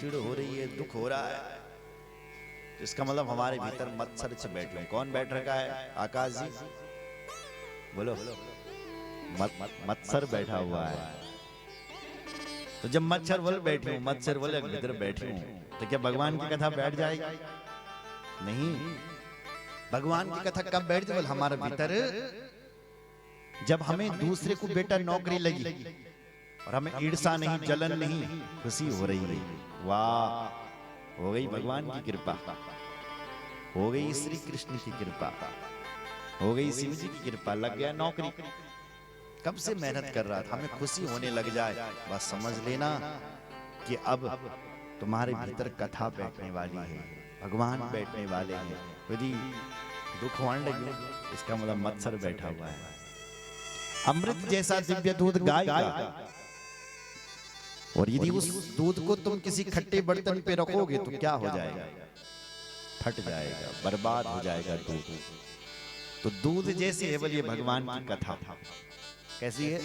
चिड़ हो रही है, दुख हो रहा है, तो इसका मतलब हमारे भीतर मत्सर से बैठे हैं। कौन बैठ रखा है? आकाश जी बोलो। मत्सर बैठा हुआ है। तो जब मच्छर बोल बैठी हूँ, मत्सर बोले भीतर बैठी हूँ, तो क्या भगवान की कथा बैठ जाएगी? नहीं। भगवान की कथा कब बैठ जाए? हमारे भीतर जब हमें दूसरे को बेटा नौकरी लगी और हमें ईर्षा नहीं, जलन नहीं, खुशी हो रही है। वाह, हो गई भगवान की कृपा, हो गई श्री कृष्ण की कृपा, हो गई शिव जी की कृपा, लग गया नौकरी। कब से मेहनत कर रहा था, हमें खुशी होने लग जाए, बस समझ लेना कि अब तुम्हारे भीतर कथा बैठने वाली है, भगवान बैठने वाले हैं। यदि दुख होने लगे, इसका मतलब मत्सर बैठा हुआ है। अमृत जैसा दिव्य दूध गाय का, और यदि उस दूध को तुम किसी खट्टे बर्तन पे रखोगे तो क्या हो जाएगा? फट जाएगा, बर्बाद हो जाएगा दूध। तो दूध जैसे है बोलिए भगवान की कथा। कैसी है?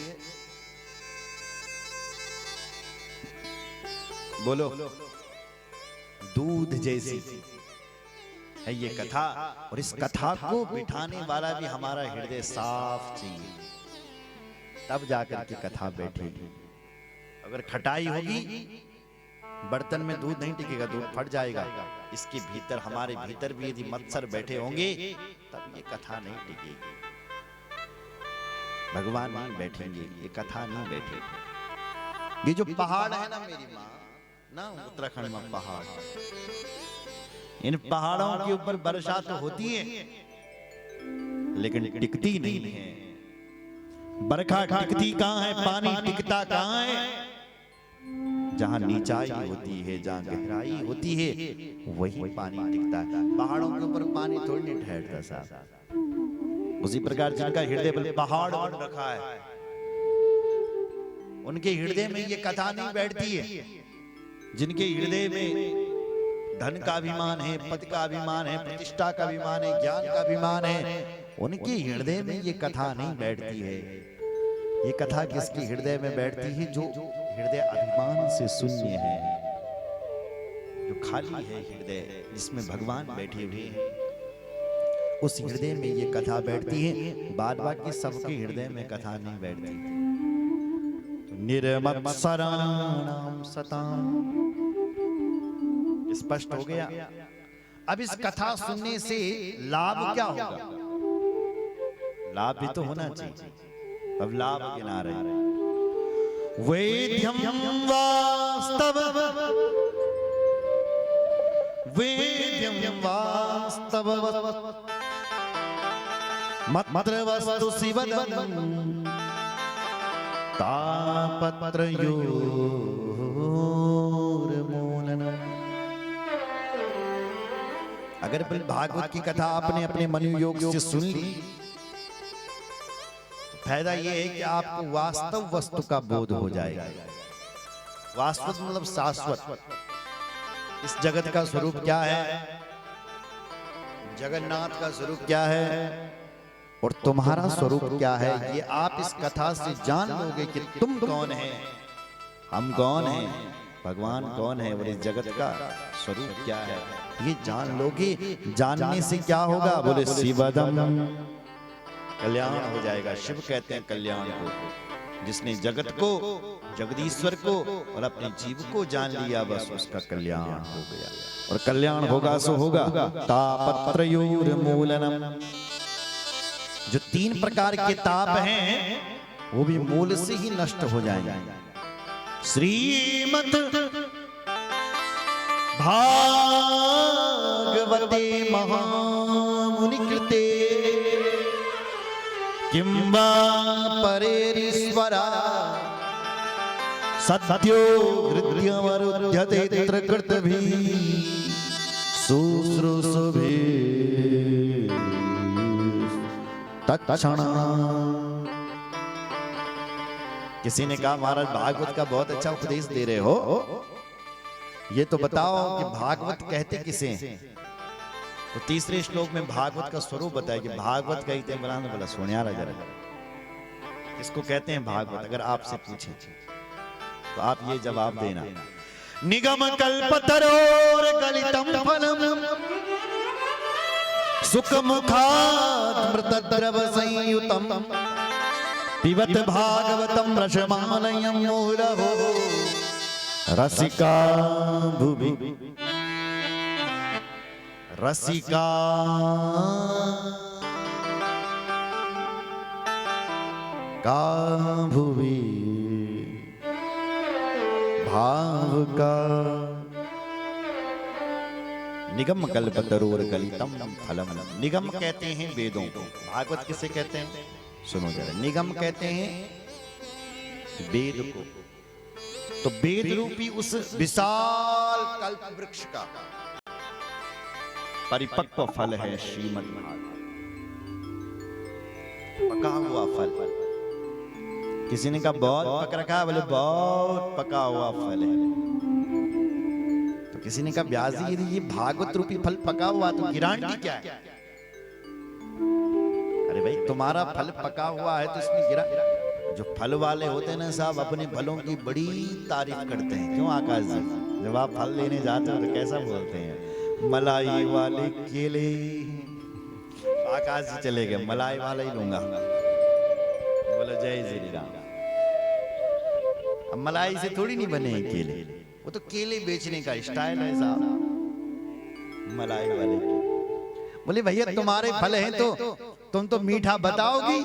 बोलो। दूध जैसी है ये कथा, और इस कथा को बिठाने वाला भी हमारा हृदय साफ चाहिए, तब जाकर के कथा बैठेगी। अगर खटाई होगी, बर्तन में दूध नहीं टिकेगा, दूध फट जाएगा। इसके भीतर, हमारे भीतर भी यदि मत्सर बैठे होंगे, तब ये कथा नहीं टिकेगी, भगवान नहीं बैठेंगे, ये कथा नहीं बैठेगी। ये जो पहाड़ है ना मेरी माँ, ना उत्तराखंड में पहाड़, इन पहाड़ों के ऊपर वर्षा तो होती है लेकिन टिकती नहीं है। बरखा टिकती कहाँ है, पानी टिकता कहाँ है? जहां नीचाई होती है, जहां गहराई होती है, वही पानी टिकता है। पहाड़ों के ऊपर पानी थोड़ी नहीं ठहरता साहब। उसी प्रकार जिनका हृदय पर पहाड़ बन रखा है, उनके हृदय में ये कथा नहीं बैठती है। जिनके हृदय में धन का अभिमान है, पद का अभिमान है, प्रतिष्ठा का अभिमान है, ज्ञान का अभिमान है, उनके हृदय में ये कथा नहीं बैठती है। ये कथा किसके हृदय में बैठती है? जो हृदय अभिमान से शून्य है, जो खाली है हृदय, जिसमें भगवान बैठे हुए हैं, उस हृदय में ये कथा बैठती है। बाद बाकी सबके हृदय में कथा नहीं बैठती। तो निर्मत्सराणाम सताम, स्पष्ट हो गया। अब इस कथा सुनने से लाभ क्या होगा? लाभ भी तो होना चाहिए। अब लाभ गिना रहे। वेद्यम वास्तव, वेद्यम वास्तव, मत्र वस्तु शिवदम, तापत्रयोर्मूलनम्। अगर भागवत की कथा आपने अपने मनोयोग से सुन ली, फायदा यह है कि आपको वास्तव वस्तु का बोध हो जाएगा। वास्तव मतलब शाश्वत। इस जगत का स्वरूप क्या है, जगन्नाथ का स्वरूप क्या है, और तुम्हारा स्वरूप क्या है, ये आप इस कथा से जान लोगे कि तुम कौन है, हम कौन हैं, भगवान कौन है, और इस जगत का स्वरूप क्या है, ये जान लोगे। जानने से क्या होगा? बोले शिवदम, कल्याण हो जाएगा। शिव कहते हैं कल्याण को। जिसने जगत को, जगदीश्वर को और अपने जीव को जान लिया, बस उसका कल्याण हो गया। और कल्याण होगा सो होगा तापत्रयोर्मूलनम्। जो 3 प्रकार के ताप हैं, वो भी मूल से ही नष्ट हो जाएंगे। श्रीमत भागवते महामुनि कृते किंवा परेरीश्वरा सत्यो हृदयमरुध्यते तत्र कृतभिः शुश्रूषुभिः तत्क्षणा। किसी ने कहा महाराज भागवत का बहुत अच्छा उपदेश दे रहे हो, ये तो बताओ कि भागवत कहते किसे? तो तीसरे श्लोक में भागवत का स्वरूप बताया कि भागवत कहते हैं, बोला सुनियारा जरा, इसको कहते हैं भागवत। अगर आपसे पूछे तो आप ये जवाब देना, निगम कल्पतरोर गलितम फलम सुख मुखामृतद्रव संयुतम पिबत भागवतम रसमालयम मुहुरहो रसिका भुवि रसिका का भुवि भाव का निगम कल्पतरोर गलितम फलम। निगम कहते हैं वेदों को। भागवत किसे कहते हैं? सुनो जरा। निगम कहते हैं वेद को। तो वेद रूपी उस विशाल कल्प वृक्ष का परिपक्व फल है श्रीमद् भागवत। पका हुआ फल। किसी ने कहा बहुत पक रखा है, बोले बहुत पका हुआ फल है। तो किसी ने कहा व्यास जी यदि ये भागवत रूपी फल पका हुआ तो गारंटी क्या है? अरे भाई तुम्हारा फल पका हुआ है तो इसमें जो फल वाले होते हैं ना साहब, अपने फलों की बड़ी तारीफ करते हैं। क्यों आकाश जी? जब आप फल लेने जाते हो तो कैसा बोलते हैं? मलाई वाले केले। आकाश जी चले गए, मलाई वाला ही लूंगा। बोलो जय श्री राम। अब मलाई से थोड़ी नहीं बने हैं केले, वो तो केले बेचने का स्टाइल है साहब। मलाई वाले बोले भैया तुम्हारे फल हैं तो तुम तो मीठा बताओगी,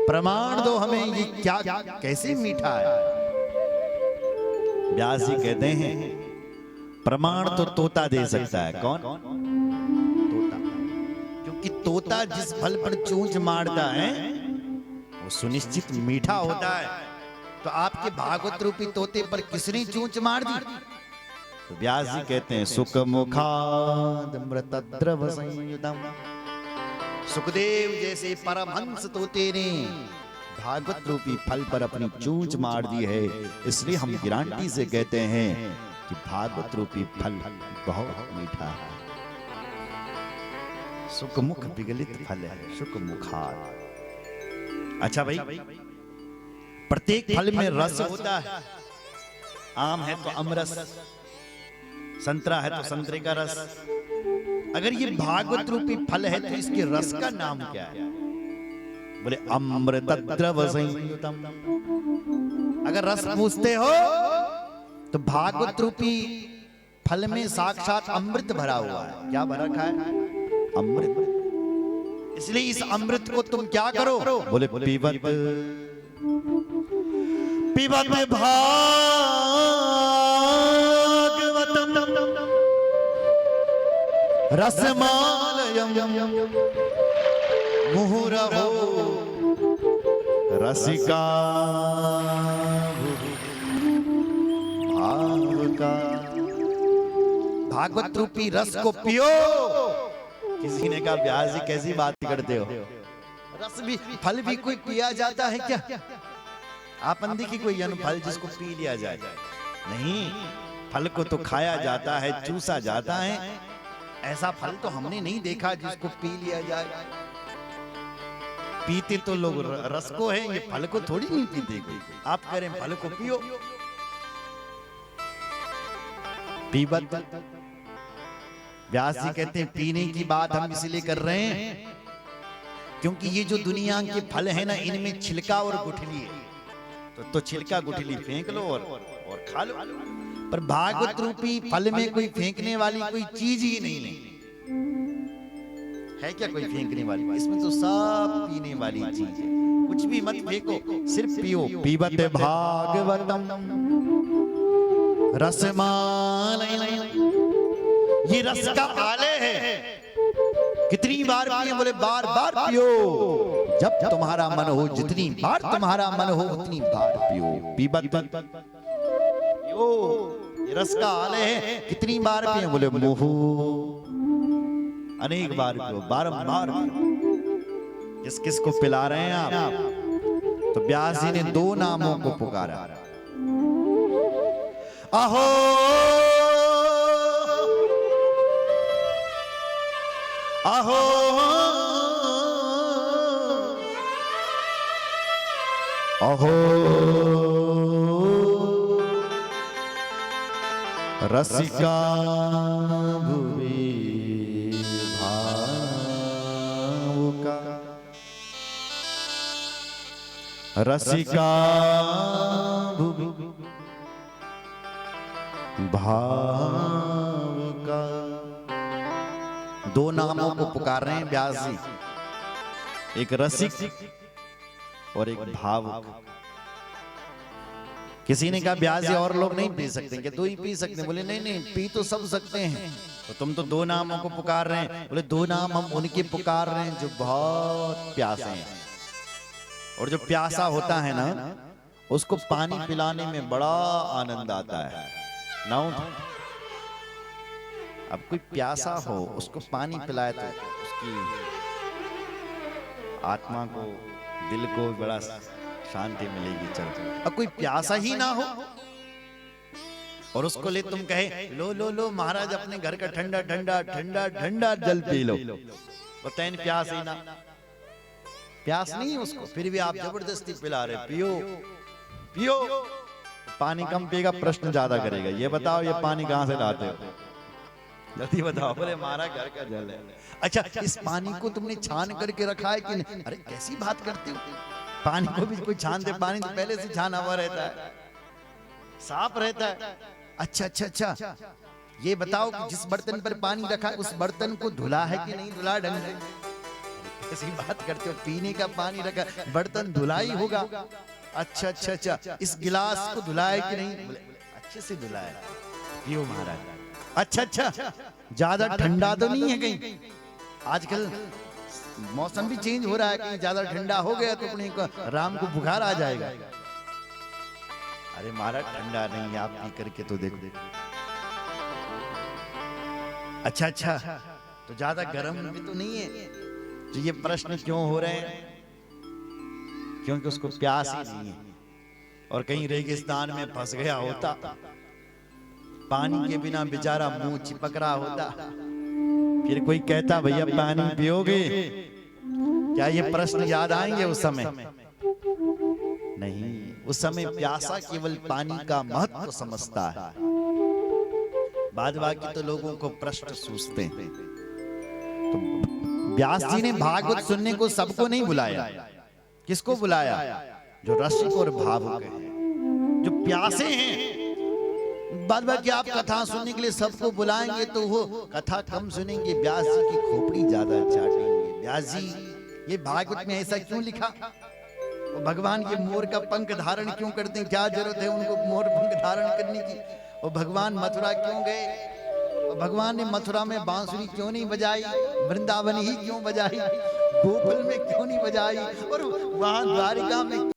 प्रमाण दो हमें ये क्या कैसे मीठा है। व्यास जी कहते हैं प्रमाण तो तोता दे सकता है। कौन? तोता। क्योंकि तोता जिस फल पर चोंच मारता है वो सुनिश्चित मीठा होता है। तो आपके भागवत रूपी तोते पर किसने चोंच मार दी? तो व्यास जी कहते हैं सुख मुखामृतद्रव संयुतम। सुखदेव जैसे परमहंस तोते ने भागवत रूपी फल पर अपनी चोंच मार दी है, इसलिए हम गारंटी से कहते हैं कि भागवत रूपी फल बहुत मीठा है। सुखमुख विगलित फल है, सुख मुखार। अच्छा भाई, प्रत्येक फल में रस होता है। आम है तो अमरस, संतरा है तो संतरे का रस। अगर ये भागवत रूपी फल है तो इसके रस का नाम क्या है? बोले अमृतद्रव संयुतम। अगर रस पूछते हो तो भागवत रूपी फल में साक्षात अमृत भरा हुआ है। क्या भरा रखा है? अमृत। इसलिए इस अमृत को तुम क्या करो? बोले पीबत पीबत भागवतम रसमालयम मुहुरहो रसिका भाव का। भागवत रूपी रस को पियो। किसी ने कहा व्यास जी कैसी बात करते हो? रस भी फल भी कोई पिया जाता है क्या? आप अंधी की कोई फल जिसको पी लिया जाए? नहीं, फल को तो खाया जाता है, चूसा जाता है। ऐसा फल तो हमने नहीं देखा जिसको पी लिया जाए। पीते तो लोग रस को है, ये फल को थोड़ी नहीं पीते कोई। आप कह रहे हैं फल को पियो। पीबत। व्यास जी कहते हैं पीने की बात हम इसलिए कर रहे हैं क्योंकि ये जो दुनिया के फल है ना, इनमें छिलका और गुठली है। तो छिलका गुठली फेंक लो और खा लो। पर भागवत रूपी फल में कोई फेंकने वाली कोई चीज ही नहीं है। क्या कोई फेंकने वाली? इसमें तो सब पीने वाली चीज है। कुछ भी मत फेंको, सिर्फ पियो। पीबत भागवतम रसमालयम। ये रस का आलय है। कितनी बार पिए? बोले बार बार पियो। जब तुम्हारा मन हो, जितनी बार तुम्हारा मन हो उतनी बार पियो। पीबत पियो। ये रस का आलय है। कितनी बार पिए? बोले मोहू अनेक बार पियो, बारंबार पियो। किस किस को पिला रहे हैं आप? तो व्यास जी ने दो नामों को पुकारा। अहो अहो अहो रसिका भुवि भावुका, रसिका भुवि भावुका। दो नामों को पुकार रहे हैं व्यास जी, एक रसिक और एक भावुक। किसी ने कहा व्यास जी और लोग नहीं पी सकते, क्या दो ही पी सकते हैं? बोले नहीं नहीं, पी तो सब सकते हैं। तो तुम तो दो नामों को पुकार रहे हैं। बोले दो नाम हम उनके पुकार रहे हैं जो बहुत प्यासे हैं। और जो प्यासा होता है ना, उसको पानी पिलाने में बड़ा आनंद आता है ना। अब कोई प्यासा हो, उसको पानी पिलाए तो उसकी आत्मा को, दिल को बड़ा शांति मिलेगी। चल, अब कोई प्यासा ही ना हो और उसको ले तुम कहे लो लो लो महाराज अपने घर का ठंडा ठंडा ठंडा ठंडा जल पी लो, बताएं प्यास ही ना, प्यास नहीं उसको, फिर भी आप जबरदस्ती पिला रहे, पियो पियो। पानी कम पिएगा, प्रश्न ज्यादा करेगा। ये बताओ ये पानी कहां से लाते हो, जल्दी बताओ। बोले हमारा घर का जल है। अच्छा, इस पानी को तुमने छान करके रखा है कि नहीं? अरे कैसी बात करते हो, पानी को भी कोई छान दे? पानी तो पहले से छाना हुआ रहता है, साफ रहता है। अच्छा अच्छा अच्छा, ये बताओ कि जिस बर्तन पर पानी रखा है उस बर्तन को धुला है कि नहीं धुला ढंग से? कैसी बात करते हो, पीने का पानी रखा, बर्तन धुला ही होगा। अच्छा अच्छा अच्छा, इस गिलास को धुला है कि नहीं? अच्छे से धुला है, पियो महाराज। अच्छा अच्छा, ज्यादा ठंडा तो नहीं है कहीं? आजकल मौसम भी चेंज हो रहा है, कहीं ज्यादा ठंडा हो गया तो अपने राम को बुखार आ जाएगा। अरे महाराज ठंडा नहीं है, आप पी करके तो देखो। अच्छा अच्छा, तो ज्यादा गर्म भी तो नहीं है? तो ये प्रश्न क्यों हो रहे हैं? क्योंकि उसको प्यास ही नहीं है और कहीं रेगिस्तान में फंस गया होता, पानी के बिना बेचारा मुंह चिपक रहा होता, फिर कोई कहता भैया पानी पियोगे? क्या ये प्रश्न याद आएंगे उस समय? नहीं, उस समय प्यासा केवल पानी का महत्व समझता है, बाद बाकी तो लोगों को प्रश्न सूझते हैं। तो व्यास जी ने भागवत सुनने को सबको नहीं बुलाया। किसको बुलाया? जो रसिक और भावुक हैं, जो प्यासे हैं। बाद बाकी आप कथा सुनने के लिए सबको बुलाएंगे तो वो कथा कम सुनेंगे, व्यास जी की खोपड़ी ज्यादा चाटेंगे। व्यास जी ये भागवत में ऐसा क्यों लिखा? वो भगवान के मोर का पंख धारण क्यों करते हैं? क्या जरूरत है उनको मोर पंख धारण करने की? वो भगवान मथुरा क्यों गए? भगवान ने मथुरा में बांसुरी क्यों नहीं बजाई? वृंदावन ही क्यों बजाई? गोकुल में क्यों नहीं बजाई? और वहां द्वारिका में